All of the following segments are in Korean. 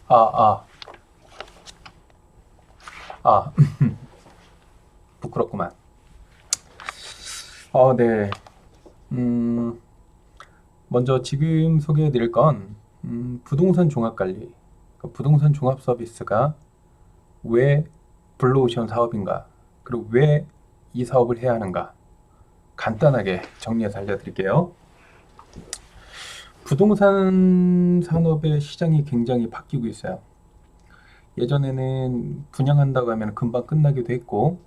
아, 아, 아, 부끄럽구만. 네. 음, 먼저 지금 소개해 드릴 건, 부동산 종합관리, 부동산 종합 서비스가 왜 블루오션 사업인가, 그리고 왜 이 사업을 해야 하는가, 간단하게 정리해서 알려드릴게요. 부동산 산업의 시장이 굉장히 바뀌고 있어요. 예전에는 분양한다고 하면 금방 끝나기도 했고,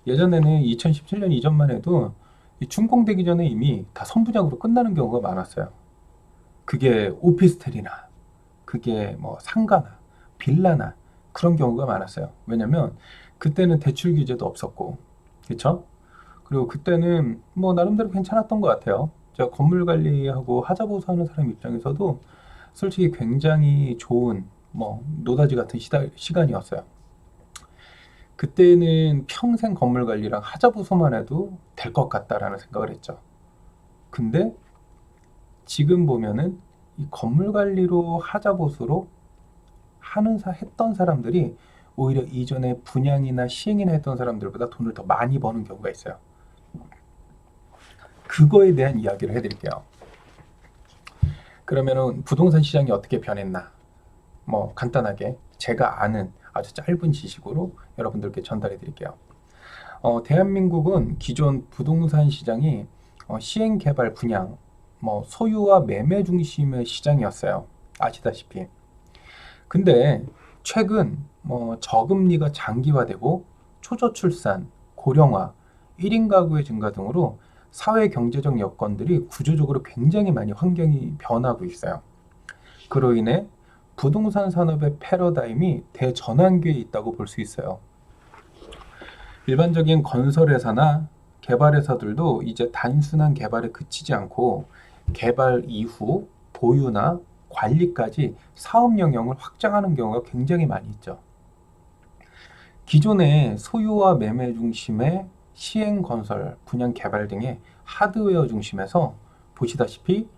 예전에는 2017년 이전만 해도 이 준공되기 전에 이미 다 선분양으로 끝나는 경우가 많았어요. 그게 오피스텔이나, 그게 뭐 상가나, 빌라나 그런 경우가 많았어요. 왜냐면 그때는 대출 규제도 없었고, 그렇죠? 그리고 그때는 뭐 나름대로 괜찮았던 것 같아요. 제가 건물 관리하고 하자 보수하는 사람 입장에서도 솔직히 굉장히 좋은 뭐 노다지 같은 시간이었어요. 그때는 평생 건물 관리랑 하자 보수만 해도 될 것 같다라는 생각을 했죠. 근데 지금 보면은 이 건물 관리로 하자 보수로 했던 사람들이 오히려 이전에 분양이나 시행이나 했던 사람들보다 돈을 더 많이 버는 경우가 있어요. 그거에 대한 이야기를 해드릴게요. 그러면은 부동산 시장이 어떻게 변했나? 뭐 간단하게 제가 아는 아주 짧은 지식으로 여러분들께 전달해 드릴게요. 대한민국은 기존 부동산 시장이 시행 개발 분양, 뭐 소유와 매매 중심의 시장이었어요. 아시다시피. 근데 최근 뭐 저금리가 장기화되고 초저출산, 고령화, 1인 가구의 증가 등으로 사회 경제적 여건들이 구조적으로 굉장히 많이 환경이 변하고 있어요. 그로 인해 부동산 산업의 패러다임이 대전환기에 있다고 볼 수 있어요. 일반적인 건설회사나 개발회사들도 이제 단순한 개발에 그치지 않고 개발 이후 보유나 관리까지 사업 영역을 확장하는 경우가 굉장히 많이 있죠. 기존의 소유와 매매 중심의 시행 건설, 분양 개발 등의 하드웨어 중심에서 보시다시피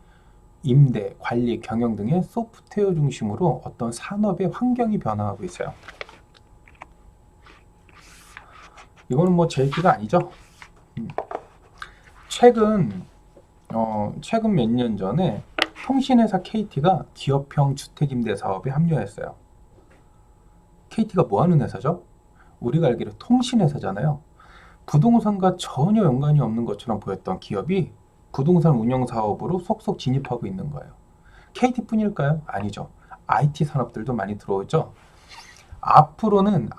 임대, 관리, 경영 등의 소프트웨어 중심으로 어떤 산업의 환경이 변화하고 있어요. 이거는 뭐 제 얘기가 아니죠. 음, 최근 최근 몇 년 전에 통신회사 KT가 기업형 주택임대 사업에 합류했어요. KT가 뭐 하는 회사죠? 우리가 알기로 통신회사잖아요. 부동산과 전혀 연관이 없는 것처럼 보였던 기업이 부동산 운영 사업으로 속속 진입하고 있는 거예요. KT뿐일까요? 아니죠. IT 산업들도 많이 들어오죠. 앞으로는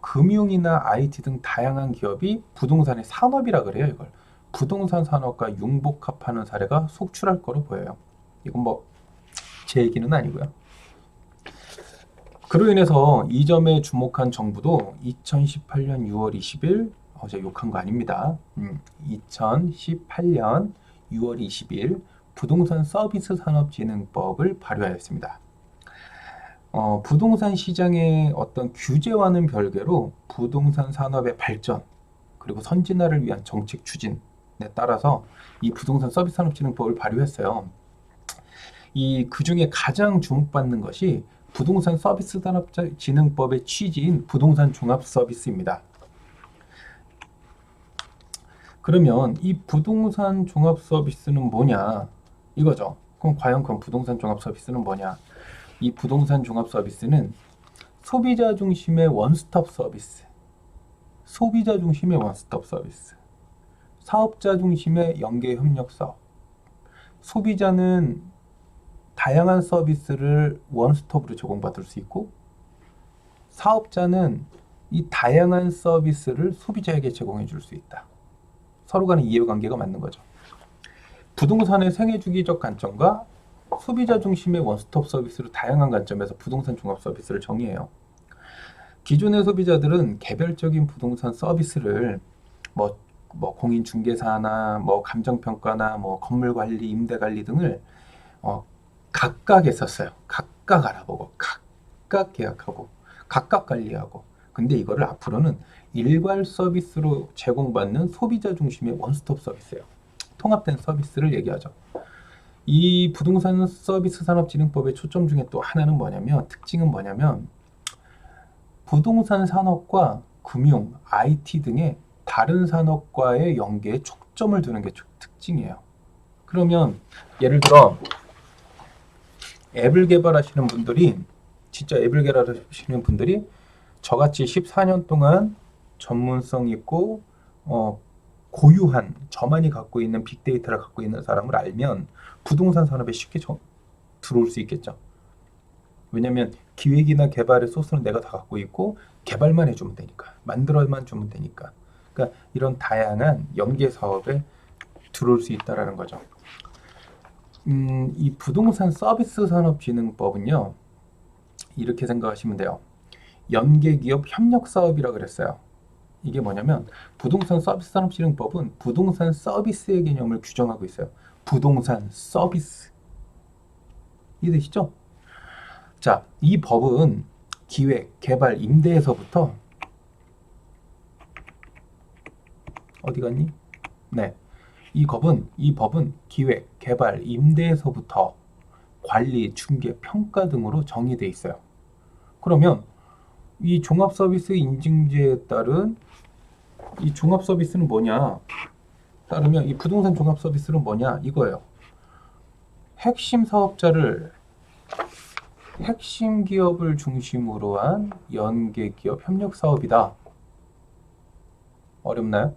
금융이나 IT 등 다양한 기업이 부동산의 산업이라 그래요, 이걸. 부동산 산업과 융복합하는 사례가 속출할 거로 보여요. 이건 뭐 제 얘기는 아니고요. 그로 인해서 이 점에 주목한 정부도 2018년 6월 20일, 제가 욕한 거 아닙니다. 2018년 6월 20일 부동산 서비스 산업진흥법을 발효하였습니다. 부동산 시장의 어떤 규제와는 별개로 부동산 산업의 발전 그리고 선진화를 위한 정책 추진에 따라서 이 부동산 서비스 산업진흥법을 발효했어요. 이 그중에 가장 주목받는 것이 부동산 서비스 산업진흥법의 취지인 부동산 종합 서비스입니다. 그러면 이 부동산 종합 서비스는 뭐냐? 이거죠. 그럼 부동산 종합 서비스는 뭐냐? 이 부동산 종합 서비스는 소비자 중심의 원스톱 서비스, 소비자 중심의 원스톱 서비스, 사업자 중심의 연계 협력 사업. 소비자는 다양한 서비스를 원스톱으로 제공받을 수 있고, 사업자는 이 다양한 서비스를 소비자에게 제공해 줄 수 있다. 서로 간의 이해관계가 맞는 거죠. 부동산의 생애주기적 관점과 소비자 중심의 원스톱 서비스로 다양한 관점에서 부동산 종합 서비스를 정의해요. 기존의 소비자들은 개별적인 부동산 서비스를 뭐, 공인중개사나 뭐 감정평가나 뭐 건물관리, 임대관리 등을 각각 했었어요. 각각 알아보고, 각각 계약하고, 각각 관리하고. 근데 이거를 앞으로는 일괄 서비스로 제공받는 소비자 중심의 원스톱 서비스예요. 통합된 서비스를 얘기하죠. 이 부동산 서비스 산업진흥법의 초점 중에 또 하나는 뭐냐면, 특징은 뭐냐면, 부동산 산업과 금융, IT 등의 다른 산업과의 연계에 초점을 두는 게 특징이에요. 그러면 예를 들어 앱을 개발하시는 분들이, 진짜 앱을 개발하시는 분들이 저같이 14년 동안 전문성 있고 고유한, 저만이 갖고 있는 빅데이터를 갖고 있는 사람을 알면 부동산 산업에 쉽게 들어올 수 있겠죠. 왜냐면 기획이나 개발의 소스는 내가 다 갖고 있고 개발만 해주면 되니까, 만들어만 주면 되니까. 그러니까 이런 다양한 연계 사업에 들어올 수 있다라는 거죠. 이 부동산 서비스 산업진흥법은요, 이렇게 생각하시면 돼요. 연계기업 협력사업이라 그랬어요. 이게 뭐냐면 부동산 서비스 산업진흥법은 부동산 서비스의 개념을 규정하고 있어요. 부동산 서비스. 이해되시죠? 자, 이 법은 기획, 개발, 임대에서부터 어디 갔니? 네. 이 법은 기획, 개발, 임대에서부터 관리, 중개, 평가 등으로 정의되어 있어요. 그러면 이 종합서비스 인증제에 따른 이 종합서비스는 뭐냐? 따르면 이 부동산 종합서비스는 뭐냐? 이거예요. 핵심 사업자를 핵심 기업을 중심으로 한 연계기업 협력사업이다. 어렵나요?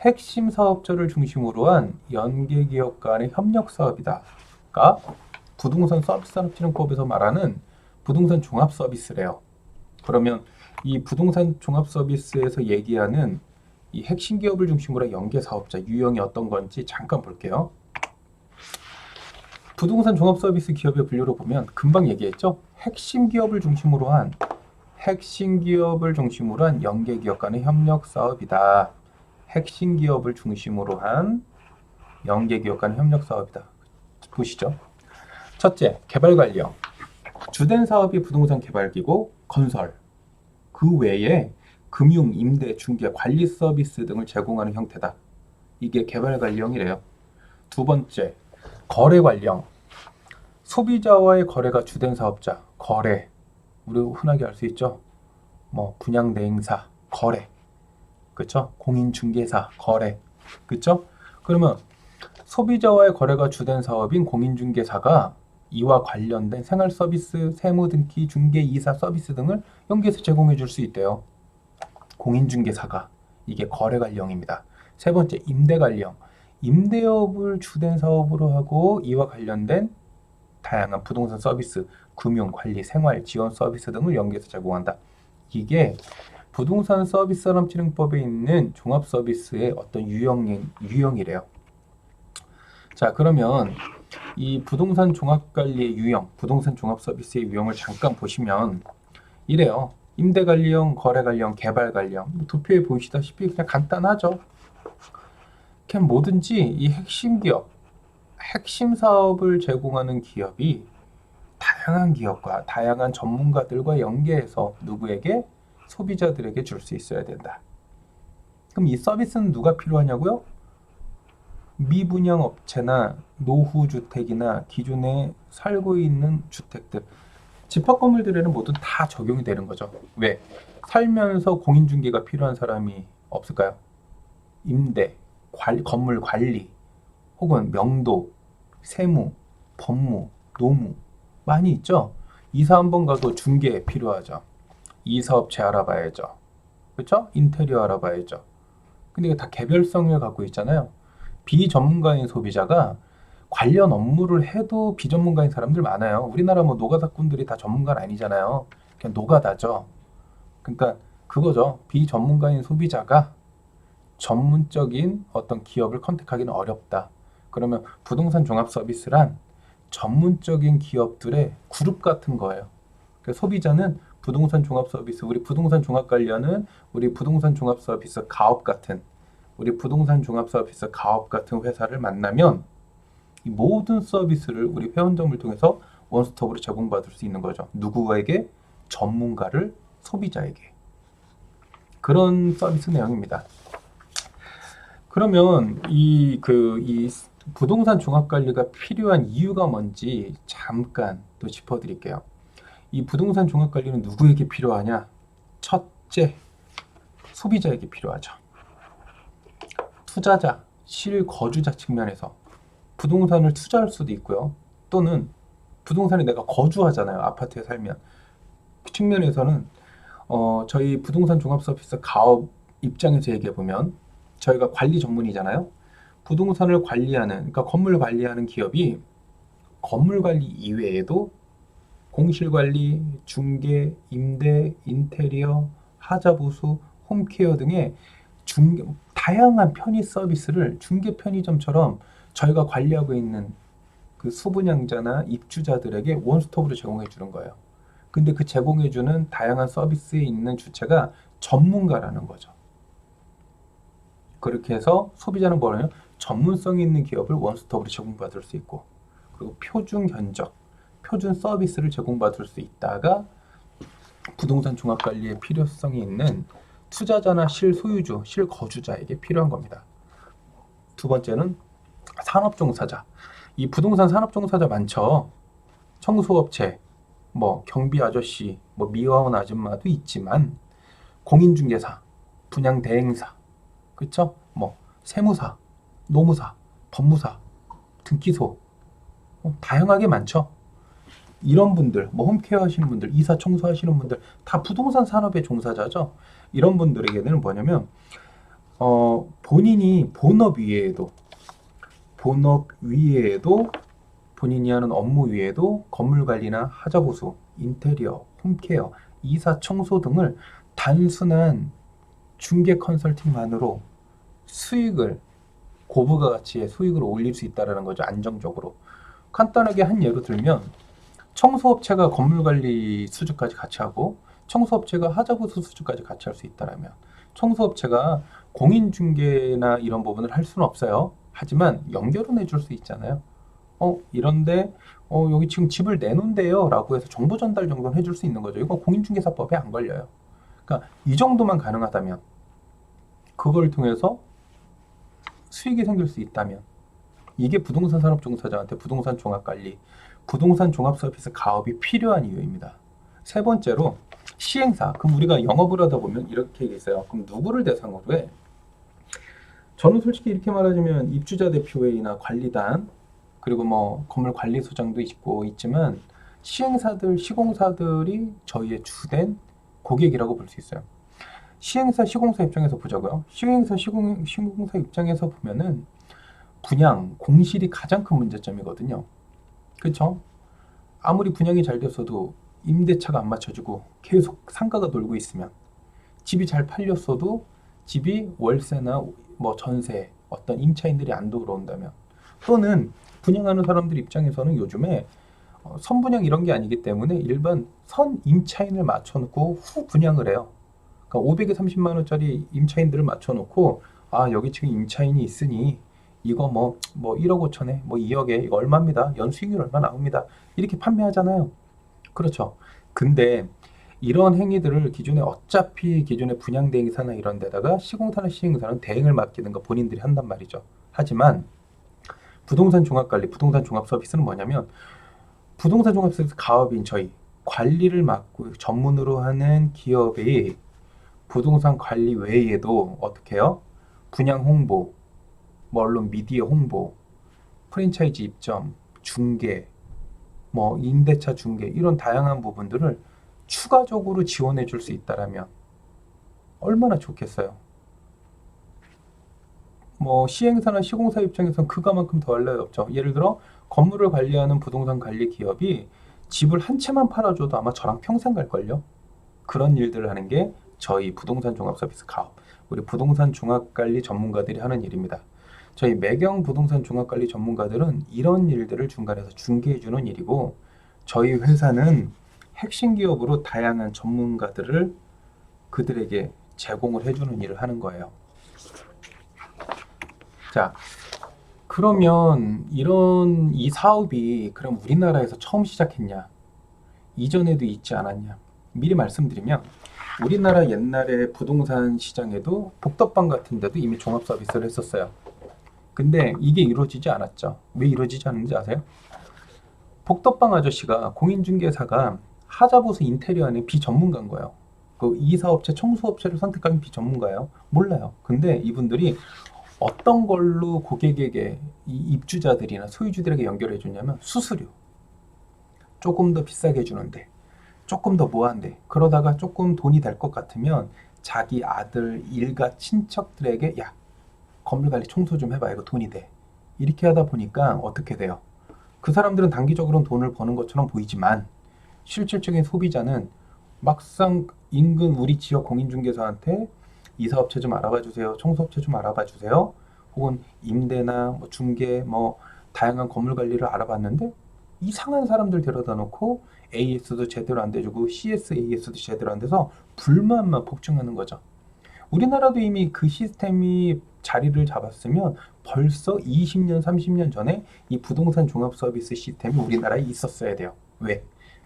핵심 사업자를 중심으로 한 연계기업 간의 협력사업이다가 부동산 서비스 산업진흥법에서 말하는 부동산 종합서비스래요. 그러면 이 부동산 종합서비스에서 얘기하는 이 핵심 기업을 중심으로 한 연계사업자 유형이 어떤 건지 잠깐 볼게요. 부동산 종합서비스 기업의 분류로 보면 금방 얘기했죠? 핵심 기업을 중심으로 한 연계기업 간의 협력사업이다. 핵심 기업을 중심으로 한 연계기업 간의 협력사업이다. 보시죠. 첫째, 개발관리형. 주된 사업이 부동산 개발기고 건설, 그 외에 금융, 임대, 중개, 관리 서비스 등을 제공하는 형태다. 이게 개발관리형이래요. 두 번째, 거래관리형. 소비자와의 거래가 주된 사업자, 거래. 우리 흔하게 알 수 있죠? 뭐 분양대행사, 거래. 그쵸? 공인중개사, 거래. 그쵸? 그러면 소비자와의 거래가 주된 사업인 공인중개사가 이와 관련된 생활 서비스, 세무 등기, 중개, 이사 서비스 등을 연계해서 제공해 줄 수 있대요. 공인중개사가. 이게 거래관리형입니다. 세 번째, 임대관리형. 임대업을 주된 사업으로 하고 이와 관련된 다양한 부동산 서비스, 금융, 관리, 생활, 지원 서비스 등을 연계해서 제공한다. 이게 부동산 서비스 산업진흥법에 있는 종합 서비스의 어떤 유형이래요. 자, 그러면 이 부동산 종합관리의 유형, 부동산 종합 서비스의 유형을 잠깐 보시면 이래요. 임대관리형, 거래관리형, 개발관리형. 도표에 보이시다시피 그냥 간단하죠. 그냥 뭐든지 이 핵심 기업, 핵심 사업을 제공하는 기업이 다양한 기업과 다양한 전문가들과 연계해서 누구에게? 소비자들에게 줄 수 있어야 된다. 그럼 이 서비스는 누가 필요하냐고요? 미분양 업체나 노후주택이나 기존에 살고 있는 주택들, 집합 건물들에는 모두 다 적용이 되는 거죠. 왜? 살면서 공인중개가 필요한 사람이 없을까요? 임대, 건물 관리, 혹은 명도, 세무, 법무, 노무 많이 있죠. 이사 한번 가도 중개 필요하죠. 이사업체 알아봐야죠. 그렇죠? 인테리어 알아봐야죠. 근데 이게 다 개별성을 갖고 있잖아요. 비전문가인 소비자가 관련 업무를 해도 비전문가인 사람들 많아요. 우리나라 뭐 노가다꾼들이 다 전문가는 아니잖아요. 그냥 노가다죠. 그러니까 그거죠. 비전문가인 소비자가 전문적인 어떤 기업을 컨택하기는 어렵다. 그러면 부동산 종합 서비스란 전문적인 기업들의 그룹 같은 거예요. 그러니까 소비자는 부동산 종합 서비스, 우리 부동산 종합 관리하는 우리 부동산 종합 서비스 가업 같은 회사를 만나면 이 모든 서비스를 우리 회원점을 통해서 원스톱으로 제공받을 수 있는 거죠. 누구에게? 전문가를 소비자에게. 그런 서비스 내용입니다. 그러면 이 부동산 종합관리가 필요한 이유가 뭔지 잠깐 또 짚어드릴게요. 이 부동산 종합관리는 누구에게 필요하냐? 첫째, 소비자에게 필요하죠. 투자자, 실거주자 측면에서 부동산을 투자할 수도 있고요. 또는 부동산에 내가 거주하잖아요. 아파트에 살면. 그 측면에서는 저희 부동산 종합 서비스 가업 입장에서 얘기해 보면 저희가 관리 전문이잖아요. 부동산을 관리하는, 그러니까 건물 관리하는 기업이 건물 관리 이외에도 공실 관리, 중개, 임대, 인테리어, 하자 보수, 홈케어 등의 다양한 편의 서비스를 중개 편의점처럼 저희가 관리하고 있는 그 수분양자나 입주자들에게 원스톱으로 제공해 주는 거예요. 근데 그 제공해 주는 다양한 서비스에 있는 주체가 전문가라는 거죠. 그렇게 해서 소비자는 뭐냐면 전문성 있는 기업을 원스톱으로 제공받을 수 있고, 그리고 표준 견적, 표준 서비스를 제공받을 수 있다가 부동산 종합관리에 필요성이 있는 투자자나 실소유주, 실거주자에게 필요한 겁니다. 두 번째는 산업종사자. 이 부동산 산업종사자 많죠. 청소업체, 뭐 경비 아저씨, 뭐 미화원 아줌마도 있지만 공인중개사, 분양대행사, 그쵸? 뭐 세무사, 노무사, 법무사, 등기소, 다양하게 많죠. 이런 분들, 뭐 홈케어 하시는 분들, 이사 청소하시는 분들 다 부동산 산업의 종사자죠. 이런 분들에게는 뭐냐면 본인이 본업 위에도 본인이 하는 업무 위에도 건물 관리나 하자 보수, 인테리어, 홈케어, 이사 청소 등을 단순한 중개 컨설팅만으로 고부가 가치의 수익을 올릴 수 있다는 거죠. 안정적으로. 간단하게 한 예로 들면 청소업체가 건물관리 수주까지 같이 하고 청소업체가 하자보수 수주까지 같이 할 수 있다면 청소업체가 공인중개나 이런 부분을 할 수는 없어요. 하지만 연결은 해줄 수 있잖아요. 이런데 여기 지금 집을 내놓은대요 라고 해서 정보 전달 정도는 해줄 수 있는 거죠. 이거 공인중개사법에 안 걸려요. 그러니까 이 정도만 가능하다면, 그걸 통해서 수익이 생길 수 있다면, 이게 부동산 산업 종사자한테 부동산 종합관리, 부동산 종합 서비스 가업이 필요한 이유입니다. 세 번째로 시행사. 그럼 우리가 영업을 하다 보면 이렇게 있어요. 그럼 누구를 대상으로 해? 저는 솔직히 이렇게 말하자면 입주자 대표회의나 관리단, 그리고 뭐 건물 관리소장도 있지만 시행사들, 시공사들이 저희의 주된 고객이라고 볼 수 있어요. 시행사, 시공사 입장에서 보자고요. 시행사, 시공사 입장에서 보면은 분양, 공실이 가장 큰 문제점이거든요. 그렇죠? 아무리 분양이 잘 됐어도 임대차가 안 맞춰지고 계속 상가가 놀고 있으면, 집이 잘 팔렸어도 집이 월세나 뭐 전세, 어떤 임차인들이 안 들어온다면, 또는 분양하는 사람들 입장에서는 요즘에 선분양 이런 게 아니기 때문에 일반 선 임차인을 맞춰놓고 후 분양을 해요. 그러니까 530만 원짜리 임차인들을 맞춰놓고, 여기 지금 임차인이 있으니 이거 뭐 1억 5천에 뭐 2억에 이거 얼마입니다. 연수익률 얼마 나옵니다. 이렇게 판매하잖아요. 그렇죠. 근데 이런 행위들을 어차피 기존의 분양대행사나 이런 데다가 시공사나 시행사는 대행을 맡기는 거 본인들이 한단 말이죠. 하지만 부동산 종합관리, 부동산 종합서비스는 뭐냐면 부동산 종합서비스 가업인 저희 관리를 맡고 전문으로 하는 기업이 부동산 관리 외에도 어떻게 해요? 분양 홍보, 물론 미디어 홍보, 프랜차이즈 입점, 중개, 뭐 임대차 중개, 이런 다양한 부분들을 추가적으로 지원해 줄 수 있다라면 얼마나 좋겠어요. 뭐 시행사나 시공사 입장에서는 그거만큼 더할 나위 없죠. 예를 들어 건물을 관리하는 부동산 관리 기업이 집을 한 채만 팔아줘도 아마 저랑 평생 갈걸요. 그런 일들을 하는 게 저희 부동산 종합 서비스 가업, 우리 부동산 종합관리 전문가들이 하는 일입니다. 저희 매경 부동산 종합관리 전문가들은 이런 일들을 중간에서 중개해주는 일이고, 저희 회사는 핵심 기업으로 다양한 전문가들을 그들에게 제공을 해주는 일을 하는 거예요. 자, 그러면 이 사업이 그럼 우리나라에서 처음 시작했냐? 이전에도 있지 않았냐? 미리 말씀드리면 우리나라 옛날에 부동산 시장에도 복덕방 같은 데도 이미 종합 서비스를 했었어요. 근데 이게 이루어지지 않았죠. 왜 이루어지지 않는지 아세요? 복덕방 아저씨가 공인중개사가 하자보수 인테리어 안에 비전문가인 거예요. 그 이사업체, 청소업체를 선택한 비전문가예요. 몰라요. 근데 이분들이 어떤 걸로 고객에게 이 입주자들이나 소유주들에게 연결해 주냐면 수수료. 조금 더 비싸게 해주는데, 조금 더 뭐한데, 그러다가 조금 돈이 될 것 같으면 자기 아들, 일가, 친척들에게 야, 건물 관리 청소 좀 해봐. 이거 돈이 돼. 이렇게 하다 보니까 어떻게 돼요? 그 사람들은 단기적으로는 돈을 버는 것처럼 보이지만 실질적인 소비자는 막상 인근 우리 지역 공인중개사한테 이사업체 좀 알아봐 주세요. 청소업체 좀 알아봐 주세요. 혹은 임대나 뭐 중개 뭐 다양한 건물 관리를 알아봤는데 이상한 사람들 데려다 놓고 AS도 제대로 안 돼주고 CSAS도 제대로 안 돼서 불만만 폭증하는 거죠. 우리나라도 이미 그 시스템이 자리를 잡았으면 벌써 20년, 30년 전에 이 부동산 종합 서비스 시스템이 우리나라에 있었어야 돼요. 왜?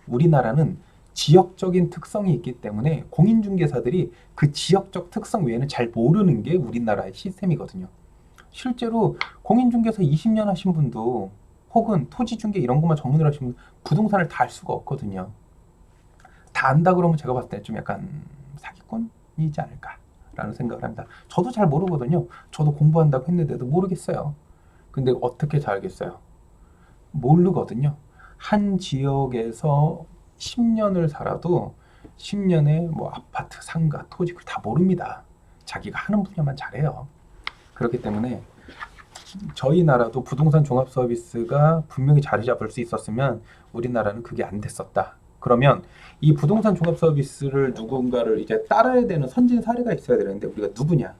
우리나라는 지역적인 특성이 있기 때문에 공인중개사들이 그 지역적 특성 외에는 잘 모르는 게 우리나라의 시스템이거든요. 실제로 공인중개사 20년 하신 분도 혹은 토지중개 이런 것만 전문으로 하신 분 부동산을 다 알 수가 없거든요. 다 안다 그러면 제가 봤을 때 좀 약간 사기꾼이지 않을까라는 생각을 합니다. 저도 잘 모르거든요. 저도 공부한다고 했는데도 모르겠어요. 근데 어떻게 잘 알겠어요? 모르거든요. 한 지역에서 10년을 살아도 10년에 뭐 아파트, 상가, 토지 그걸 다 모릅니다. 자기가 하는 분야만 잘해요. 그렇기 때문에 저희 나라도 부동산 종합 서비스가 분명히 자리 잡을 수 있었으면 우리나라는 그게 안 됐었다. 그러면 이 부동산 종합 서비스를 누군가를 이제 따라야 되는 선진 사례가 있어야 되는데 우리가 누구냐?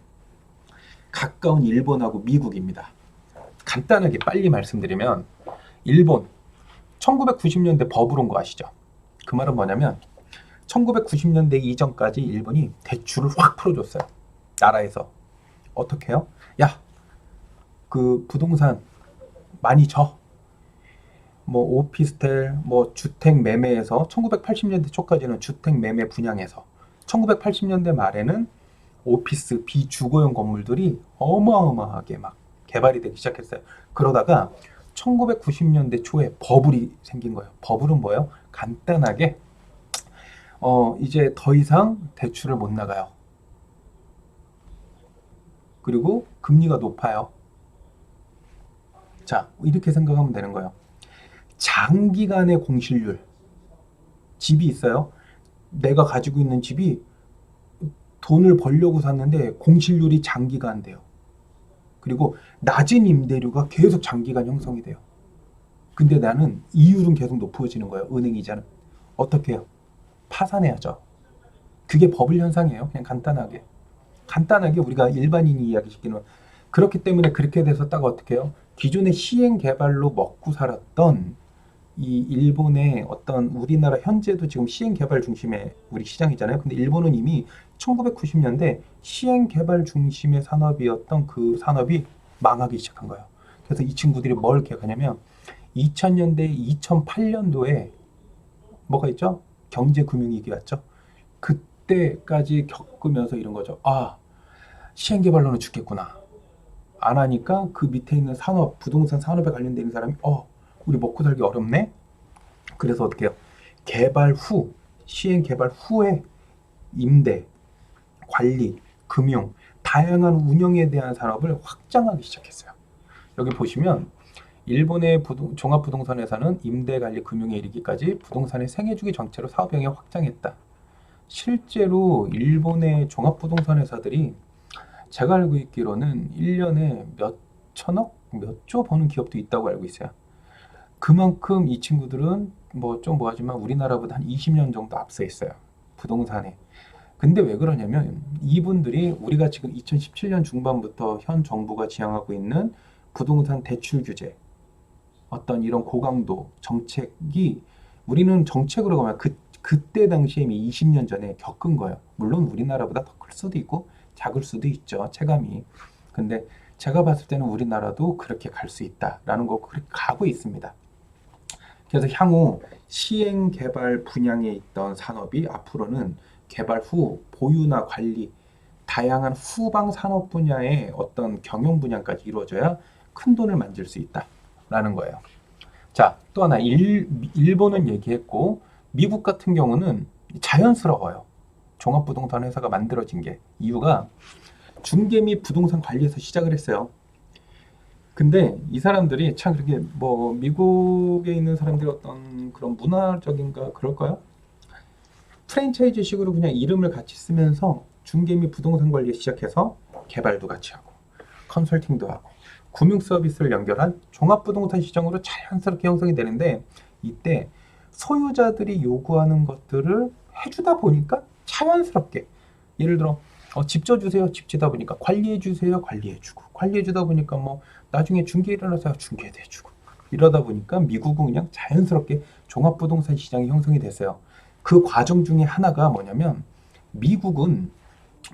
가까운 일본하고 미국입니다. 간단하게 빨리 말씀드리면 일본 1990년대 버블 온 거 아시죠? 그 말은 뭐냐면 1990년대 이전까지 일본이 대출을 확 풀어줬어요. 나라에서. 어떻게 해요? 야, 그 부동산 많이 줘. 뭐 오피스텔, 뭐 주택 매매에서 1980년대 초까지는 주택 매매 분양에서 1980년대 말에는 오피스 비주거용 건물들이 어마어마하게 막 개발이 되기 시작했어요. 그러다가 1990년대 초에 버블이 생긴 거예요. 버블은 뭐예요? 간단하게 이제 더 이상 대출을 못 나가요. 그리고 금리가 높아요. 자, 이렇게 생각하면 되는 거예요. 장기간의 공실률. 집이 있어요. 내가 가지고 있는 집이 돈을 벌려고 샀는데 공실률이 장기간 돼요. 그리고 낮은 임대료가 계속 장기간 형성이 돼요. 근데 나는 이율은 계속 높아지는 거예요. 은행 이자는. 어떻게 해요? 파산해야죠. 그게 버블 현상이에요. 그냥 간단하게. 간단하게 우리가 일반인이 이야기시키는 그렇기 때문에 그렇게 돼서 딱 어떻게 해요? 기존의 시행 개발로 먹고 살았던 이 일본의 어떤 우리나라 현재도 지금 시행 개발 중심의 우리 시장이잖아요. 근데 일본은 이미 1990년대 시행 개발 중심의 산업이었던 그 산업이 망하기 시작한 거예요. 그래서 이 친구들이 뭘 기억하냐면 2000년대, 2008년도에 뭐가 있죠? 경제 금융위기 왔죠. 그때까지 겪으면서 이런 거죠. 아, 시행 개발로는 죽겠구나. 안 하니까 그 밑에 있는 산업, 부동산 산업에 관련된 있는 사람이 우리 먹고 살기 어렵네. 그래서 어떻게 해요? 개발 후, 시행 개발 후에 임대, 관리, 금융, 다양한 운영에 대한 산업을 확장하기 시작했어요. 여기 보시면 일본의 종합부동산 회사는 임대, 관리, 금융에 이르기까지 부동산의 생애주기 전체로 사업 영역 확장했다. 실제로 일본의 종합부동산 회사들이 제가 알고 있기로는 1년에 몇 천억, 몇 조 버는 기업도 있다고 알고 있어요. 그만큼 이 친구들은 뭐 좀 뭐하지만 우리나라보다 한 20년 정도 앞서 있어요. 부동산에. 근데 왜 그러냐면 이분들이 우리가 지금 2017년 중반부터 현 정부가 지향하고 있는 부동산 대출 규제, 어떤 이런 고강도 정책이 우리는 정책으로 가면 그때 당시에 이미 20년 전에 겪은 거예요. 물론 우리나라보다 더 클 수도 있고 작을 수도 있죠. 체감이. 근데 제가 봤을 때는 우리나라도 그렇게 갈 수 있다라는 거 그렇게 가고 있습니다. 그래서 향후 시행 개발 분야에 있던 산업이 앞으로는 개발 후 보유나 관리, 다양한 후방 산업 분야의 어떤 경영 분야까지 이루어져야 큰 돈을 만질 수 있다라는 거예요. 자, 또 하나 일본은 얘기했고 미국 같은 경우는 자연스러워요. 종합부동산 회사가 만들어진 게 이유가 중개 및 부동산 관리에서 시작을 했어요. 근데 이 사람들이 참 그렇게 뭐 미국에 있는 사람들이 어떤 그런 문화적인가 그럴까요? 프랜차이즈식으로 그냥 이름을 같이 쓰면서 중개 및 부동산 관리에 시작해서 개발도 같이 하고 컨설팅도 하고 금융 서비스를 연결한 종합부동산 시장으로 자연스럽게 형성이 되는데 이때 소유자들이 요구하는 것들을 해주다 보니까 자연스럽게 예를 들어 집 져주세요. 집 지다 보니까 관리해주세요. 관리해주고 관리해주다 보니까 뭐 나중에 중개 일어나서 중개도 해주고 이러다 보니까 미국은 그냥 자연스럽게 종합부동산 시장이 형성이 됐어요. 그 과정 중에 하나가 뭐냐면 미국은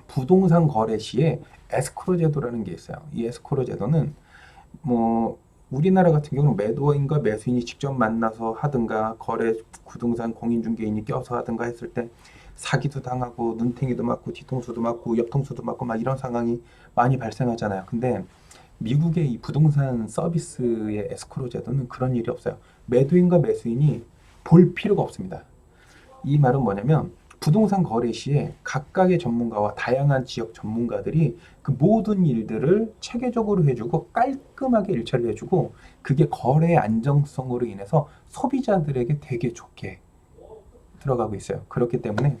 부동산 거래 시에 에스크로 제도라는 게 있어요. 이 에스크로 제도는 뭐 우리나라 같은 경우는 매도인과 매수인이 직접 만나서 하든가 거래 부동산 공인중개인이 껴서 하든가 했을 때 사기도 당하고 눈탱이도 맞고 뒤통수도 맞고 옆통수도 맞고 막 이런 상황이 많이 발생하잖아요. 근데 미국의 이 부동산 서비스의 에스크로 제도는 그런 일이 없어요. 매도인과 매수인이 볼 필요가 없습니다. 이 말은 뭐냐면 부동산 거래 시에 각각의 전문가와 다양한 지역 전문가들이 그 모든 일들을 체계적으로 해주고 깔끔하게 일처리를 해주고 그게 거래의 안정성으로 인해서 소비자들에게 되게 좋게 들어가고 있어요. 그렇기 때문에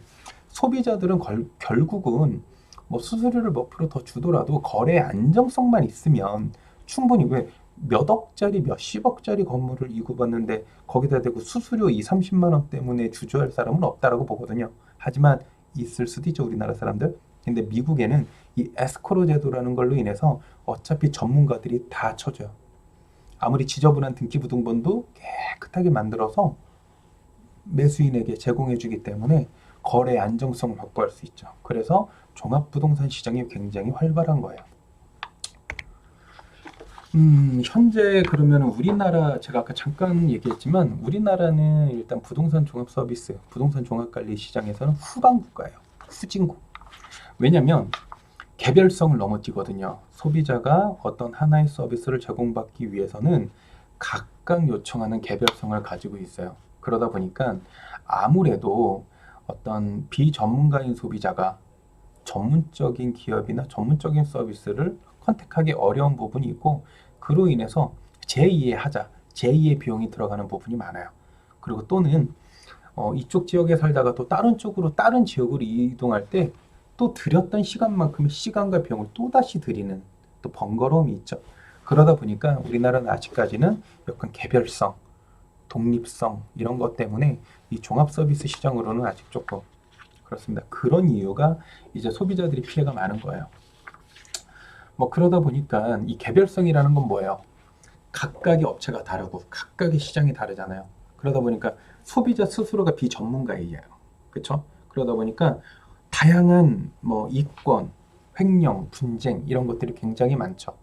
소비자들은 결국은 뭐 수수료를 몇 프로 더 주더라도 거래의 안정성만 있으면 충분히 왜 몇 억짜리 몇십억짜리 건물을 이구봤는데 거기다 대고 수수료 2, 30만 원 때문에 주저할 사람은 없다라고 보거든요. 하지만 있을 수도 있죠, 우리나라 사람들. 근데 미국에는 이 에스코로 제도라는 걸로 인해서 어차피 전문가들이 다 쳐줘요. 아무리 지저분한 등기부등본도 깨끗하게 만들어서 매수인에게 제공해주기 때문에 거래 안정성을 확보할 수 있죠. 그래서 종합부동산 시장이 굉장히 활발한 거예요. 현재 그러면 우리나라 제가 아까 잠깐 얘기했지만 우리나라는 일단 부동산 종합 서비스, 부동산 종합 관리 시장에서는 후방국가예요. 후진국. 왜냐면 개별성을 넘어뛰거든요. 소비자가 어떤 하나의 서비스를 제공받기 위해서는 각각 요청하는 개별성을 가지고 있어요. 그러다 보니까 아무래도 어떤 비전문가인 소비자가 전문적인 기업이나 전문적인 서비스를 컨택하기 어려운 부분이 있고 그로 인해서 제2의 하자, 제2의 비용이 들어가는 부분이 많아요. 그리고 또는 이쪽 지역에 살다가 또 다른 쪽으로 다른 지역으로 이동할 때 또 들였던 시간만큼의 시간과 비용을 또다시 들이는 또 번거로움이 있죠. 그러다 보니까 우리나라는 아직까지는 약간 개별성, 독립성 이런 것 때문에 이 종합 서비스 시장으로는 아직 조금 그렇습니다. 그런 이유가 이제 소비자들이 피해가 많은 거예요. 뭐 그러다 보니까 이 개별성이라는 건 뭐예요? 각각의 업체가 다르고 각각의 시장이 다르잖아요. 그러다 보니까 소비자 스스로가 비전문가이에요. 그렇죠? 그러다 보니까 다양한 뭐 이권, 횡령, 분쟁 이런 것들이 굉장히 많죠.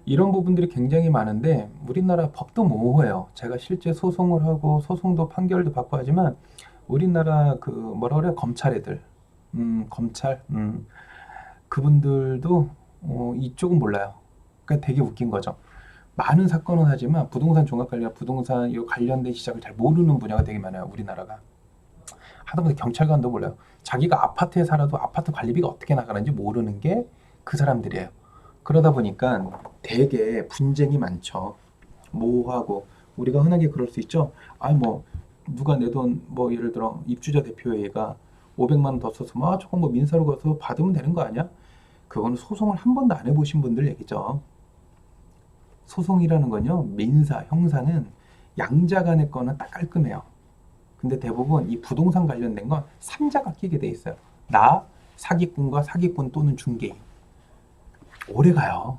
이런 부분들이 굉장히 많은데 우리나라 법도 모호해요. 제가 실제 소송을 하고 소송도 판결도 받고 하지만 우리나라 그 뭐라 그래요? 검찰 애들, 검찰, 그분들도 이쪽은 몰라요. 그러니까 되게 웃긴 거죠. 많은 사건은 하지만 부동산 종합관리와 부동산 이 관련된 시장을 잘 모르는 분야가 되게 많아요. 우리나라가. 하다못해 경찰관도 몰라요. 자기가 아파트에 살아도 아파트 관리비가 어떻게 나가는지 모르는 게 그 사람들이에요. 그러다 보니까 되게 분쟁이 많죠. 모호하고 우리가 흔하게 그럴 수 있죠. 아니 뭐 누가 내 돈 뭐 예를 들어 입주자 대표회의가 500만 원 더 써서 뭐 저거 뭐 민사로 가서 받으면 되는 거 아니야? 그거는 소송을 한 번도 안 해보신 분들 얘기죠. 소송이라는 건요, 민사, 형사는 양자 간의 거는 딱 깔끔해요. 근데 대부분 이 부동산 관련된 건 삼자가 끼게 돼 있어요. 나, 사기꾼과 사기꾼 또는 중개인. 오래 가요.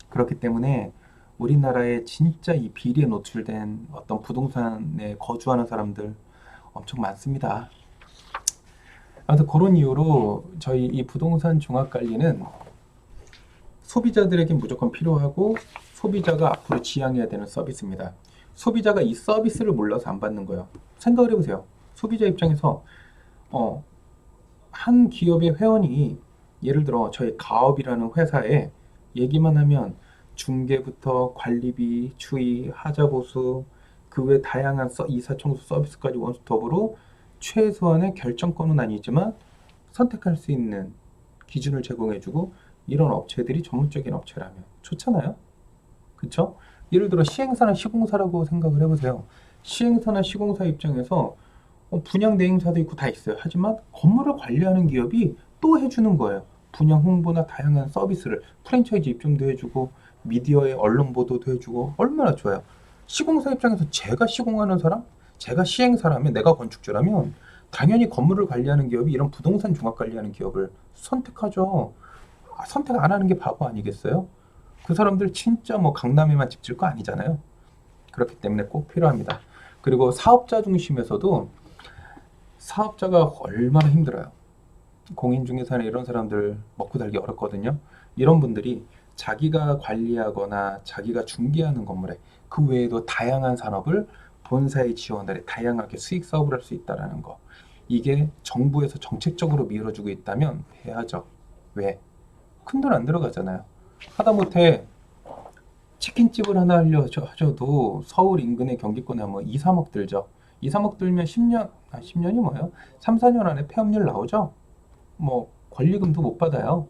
그렇기 때문에 우리나라에 진짜 이 비리에 노출된 어떤 부동산에 거주하는 사람들 엄청 많습니다. 아무튼 그런 이유로 저희 이 부동산 종합관리는 소비자들에게 무조건 필요하고 소비자가 앞으로 지향해야 되는 서비스입니다. 소비자가 이 서비스를 몰라서 안 받는 거예요. 생각을 해보세요. 소비자 입장에서 한 기업의 회원이 예를 들어 저희 가업이라는 회사에 얘기만 하면 중개부터 관리비, 추이, 하자보수, 그 외 다양한 이사 청소 서비스까지 원스톱으로 최소한의 결정권은 아니지만 선택할 수 있는 기준을 제공해주고 이런 업체들이 전문적인 업체라면 좋잖아요. 그쵸? 예를 들어 시행사나 시공사라고 생각을 해보세요. 시행사나 시공사 입장에서 분양 대행사도 있고 다 있어요. 하지만 건물을 관리하는 기업이 또 해주는 거예요. 분양 홍보나 다양한 서비스를 프랜차이즈 입점도 해주고 미디어에 언론 보도도 해주고 얼마나 좋아요. 시공사 입장에서 제가 시공하는 사람, 제가 시행사라면 내가 건축주라면 당연히 건물을 관리하는 기업이 이런 부동산 종합 관리하는 기업을 선택하죠. 선택 안 하는 게 바보 아니겠어요? 그 사람들 진짜 뭐 강남에만 집 질 거 아니잖아요. 그렇기 때문에 꼭 필요합니다. 그리고 사업자 중심에서도 사업자가 얼마나 힘들어요. 공인중개사나 이런 사람들 먹고 살기 어렵거든요. 이런 분들이 자기가 관리하거나 자기가 중개하는 건물에 그 외에도 다양한 산업을 본사의 지원 아래 다양하게 수익 사업을 할 수 있다는 거. 이게 정부에서 정책적으로 밀어주고 있다면 해야죠. 왜? 큰 돈 안 들어가잖아요. 하다못해 치킨집을 하나 하셔도 서울 인근의 경기권에 하면 2, 3억 들죠. 2, 3억 들면 10년, 10년이 뭐예요? 3, 4년 안에 폐업률 나오죠? 뭐 권리금도 못 받아요.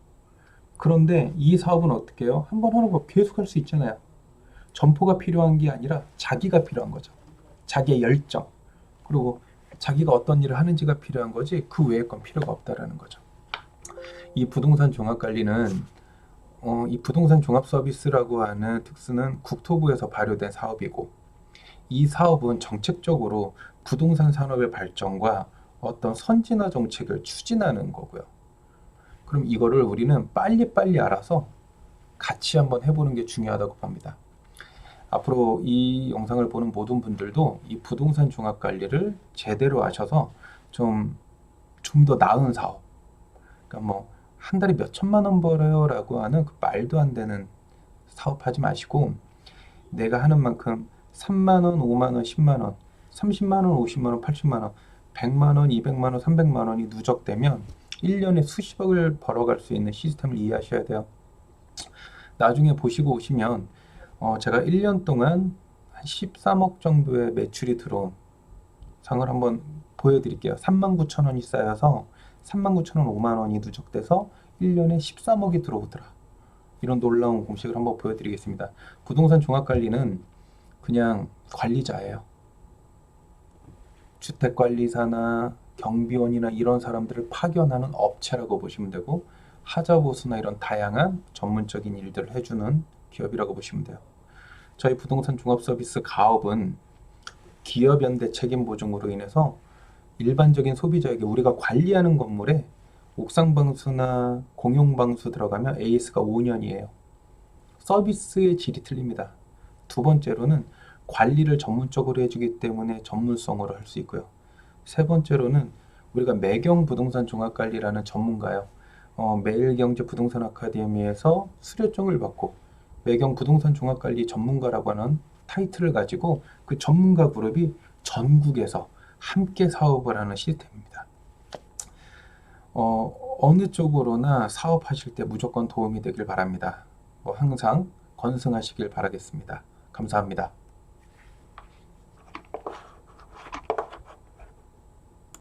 그런데 이 사업은 어떻게 해요? 한 번 하는 거 계속 할 수 있잖아요. 점포가 필요한 게 아니라 자기가 필요한 거죠. 자기의 열정. 그리고 자기가 어떤 일을 하는지가 필요한 거지 그 외의 건 필요가 없다라는 거죠. 이 부동산 종합관리는 이 부동산 종합 서비스라고 하는 특수는 국토부에서 발효된 사업이고 이 사업은 정책적으로 부동산 산업의 발전과 어떤 선진화 정책을 추진하는 거고요. 그럼 이거를 우리는 빨리빨리 알아서 같이 한번 해보는 게 중요하다고 봅니다. 앞으로 이 영상을 보는 모든 분들도 이 부동산 종합 관리를 제대로 아셔서 좀 더 나은 사업, 그러니까 뭐 한 달에 몇 천만 원 벌어요라고 하는 그 말도 안 되는 사업하지 마시고 내가 하는 만큼 3만 원, 5만 원, 10만 원, 30만 원, 50만 원, 80만 원, 100만 원, 200만 원, 300만 원이 누적되면 1년에 수십억을 벌어갈 수 있는 시스템을 이해하셔야 돼요. 나중에 보시고 오시면 제가 1년 동안 한 13억 정도의 매출이 들어온 상을 한번 보여드릴게요. 3만 9천 원이 쌓여서 3만 9천 원, 5만 원이 누적돼서 1년에 13억이 들어오더라. 이런 놀라운 공식을 한번 보여드리겠습니다. 부동산 종합관리는 그냥 관리자예요. 주택관리사나 경비원이나 이런 사람들을 파견하는 업체라고 보시면 되고 하자보수나 이런 다양한 전문적인 일들을 해주는 기업이라고 보시면 돼요. 저희 부동산 종합서비스 가업은 기업연대 책임보증으로 인해서 일반적인 소비자에게 우리가 관리하는 건물에 옥상방수나 공용방수 들어가면 AS가 5년이에요. 서비스의 질이 틀립니다. 두 번째로는 관리를 전문적으로 해주기 때문에 전문성으로 할 수 있고요. 세 번째로는 우리가 매경 부동산 종합관리라는 전문가요. 매일경제 부동산 아카데미에서 수료증을 받고 매경 부동산 종합관리 전문가라고 하는 타이틀을 가지고 그 전문가 그룹이 전국에서 함께 사업을 하는 시스템입니다. 어느 쪽으로나 사업하실 때 무조건 도움이 되길 바랍니다. 항상 건승하시길 바라겠습니다. 감사합니다.